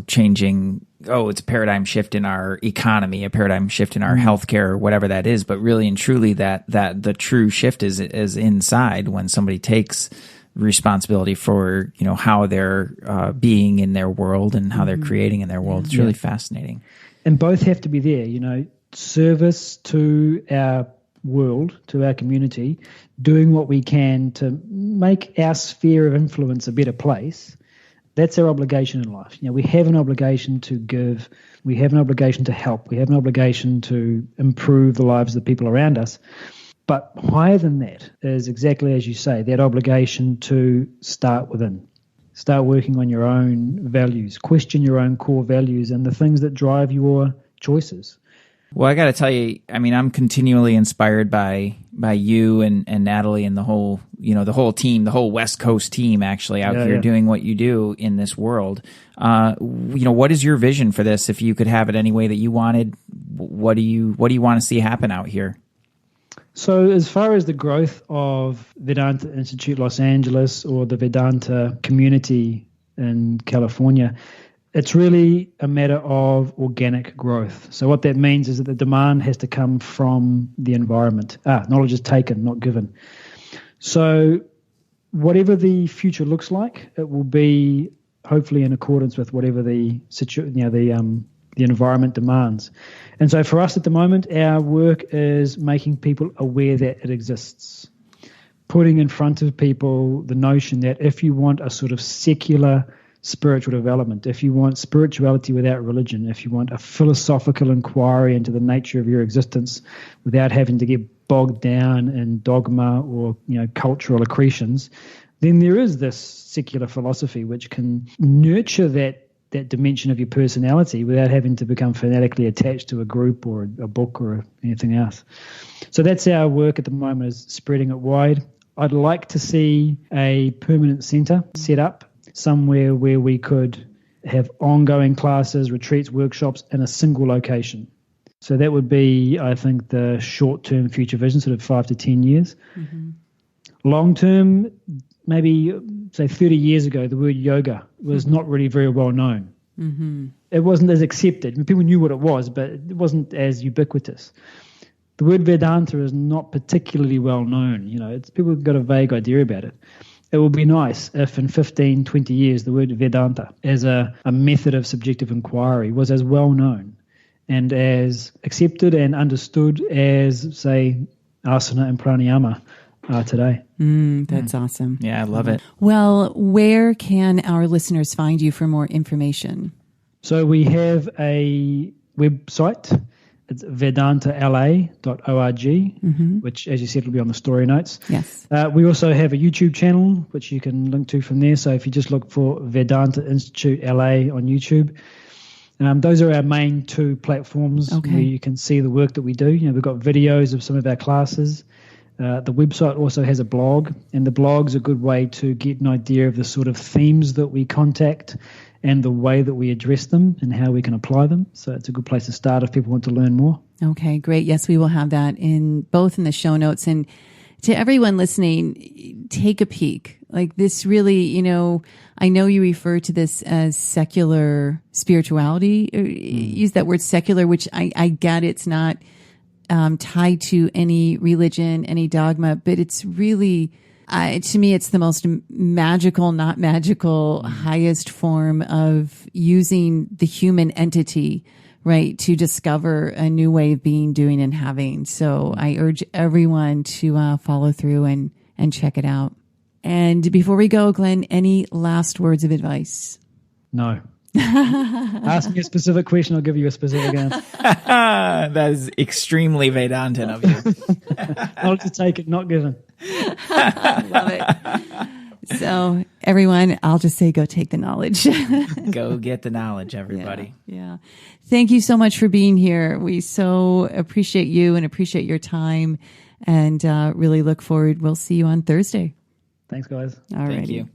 changing, it's a paradigm shift in our economy, a paradigm shift in our healthcare, or whatever that is. But really and truly that the true shift is inside, when somebody takes responsibility for, how they're being in their world and how they're creating in their world. It's really fascinating. And both have to be there, service to our world, to our community, doing what we can to make our sphere of influence a better place. That's our obligation in life. We have an obligation to give. We have an obligation to help. We have an obligation to improve the lives of the people around us. But higher than that is, exactly as you say, that obligation to start within. Start working on your own values. Question your own core values and the things that drive your choices. Well, I got to tell you, I mean, I'm continually inspired by you and Natalie and the whole team, the whole West Coast team actually out here doing what you do in this world. What is your vision for this? If you could have it any way that you wanted, what do you want to see happen out here? So as far as the growth of Vedanta Institute Los Angeles or the Vedanta community in California, it's really a matter of organic growth. So what that means is that the demand has to come from the environment. Knowledge is taken, not given. So whatever the future looks like, it will be hopefully in accordance with whatever the environment demands. And so for us at the moment, our work is making people aware that it exists, putting in front of people the notion that if you want a sort of secular spiritual development, if you want spirituality without religion, if you want a philosophical inquiry into the nature of your existence without having to get bogged down in dogma or cultural accretions, then there is this secular philosophy which can nurture that dimension of your personality without having to become fanatically attached to a group or a book or anything else. So that's our work at the moment, is spreading it wide. I'd like to see a permanent center set up somewhere where we could have ongoing classes, retreats, workshops in a single location. So that would be, I think, the short-term future vision, sort of 5 to 10 years. Mm-hmm. Long-term, maybe, say, 30 years ago, the word yoga was not really very well known. Mm-hmm. It wasn't as accepted. I mean, people knew what it was, but it wasn't as ubiquitous. The word Vedanta is not particularly well known. People have got a vague idea about it. It would be nice if in 15, 20 years the word Vedanta as a method of subjective inquiry was as well known and as accepted and understood as, say, asana and pranayama are today. That's awesome. Yeah, I love it. Well, where can our listeners find you for more information? So we have a website. It's vedantala.org, which, as you said, will be on the story notes. Yes. We also have a YouTube channel, which you can link to from there. So if you just look for Vedanta Institute LA on YouTube, those are our main two platforms where you can see the work that we do. We've got videos of some of our classes. The website also has a blog, and the blog's a good way to get an idea of the sort of themes that we contact and the way that we address them and how we can apply them. So it's a good place to start if people want to learn more. Okay, great. Yes, we will have that both in the show notes. And to everyone listening, take a peek. Like this really, I know you refer to this as secular spirituality. Use that word secular, which I get it's not tied to any religion, any dogma, but it's really... to me, it's the most magical, not magical, highest form of using the human entity, right, to discover a new way of being, doing, and having. So I urge everyone to follow through and check it out. And before we go, Glenn, any last words of advice? No. Ask me a specific question, I'll give you a specific answer. That is extremely Vedantan of you. I'll just take it, not given. Love it. So everyone, I'll just say go take the knowledge. Go get the knowledge, everybody. Yeah. Thank you so much for being here. We so appreciate you and appreciate your time, and really look forward. We'll see you on Thursday. Thanks, guys. All right. Thank you.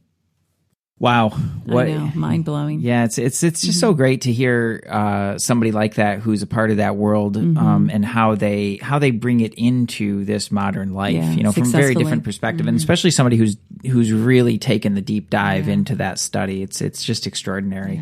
Wow. What, I know, mind blowing. Yeah, it's just so great to hear somebody like that who's a part of that world, and how they bring it into this modern life, from a very different perspective, and especially somebody who's really taken the deep dive into that study. It's just extraordinary.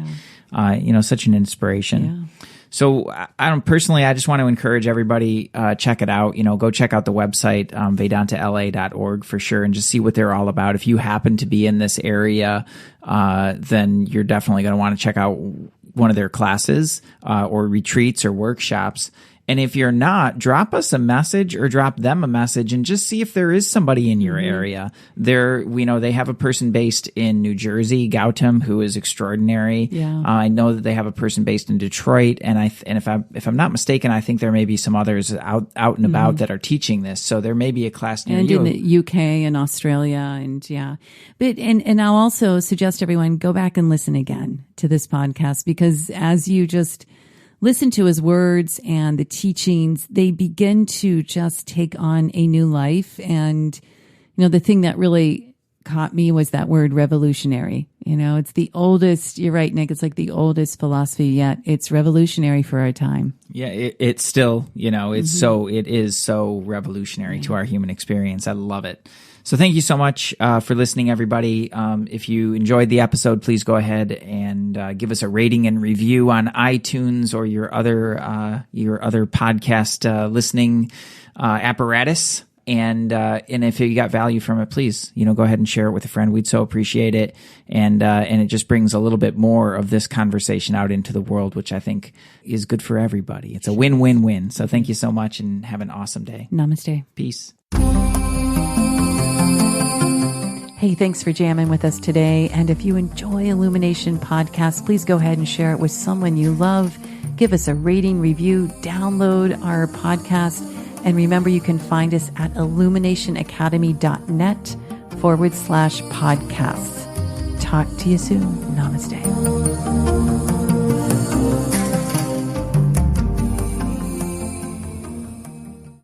Such an inspiration. Yeah. So I just want to encourage everybody, check it out. Go check out the website, vedantala.org for sure, and just see what they're all about. If you happen to be in this area, then you're definitely going to want to check out one of their classes, or retreats or workshops. And if you're not, drop us a message or drop them a message and just see if there is somebody in your area. They have a person based in New Jersey, Gautam, who is extraordinary. Yeah. I know that they have a person based in Detroit, and if I'm not mistaken, I think there may be some others out and about that are teaching this. So there may be a class near you. And in the UK and Australia, but I'll also suggest everyone go back and listen again to this podcast, because as you just listen to his words and the teachings, they begin to just take on a new life. And, the thing that really caught me was that word revolutionary. It's the oldest, you're right, Nick, it's like the oldest philosophy yet. It's revolutionary for our time. Yeah, it's still, it is so revolutionary to our human experience. I love it. So thank you so much for listening, everybody. If you enjoyed the episode, please go ahead and give us a rating and review on iTunes or your other podcast listening apparatus. And if you got value from it, please, go ahead and share it with a friend. We'd so appreciate it. And it just brings a little bit more of this conversation out into the world, which I think is good for everybody. It's a win-win-win. So thank you so much and have an awesome day. Namaste. Peace. Hey, thanks for jamming with us today. And if you enjoy Illumination Podcast, please go ahead and share it with someone you love. Give us a rating, review, download our podcast. And remember, you can find us at illuminationacademy.net/podcasts. Talk to you soon. Namaste.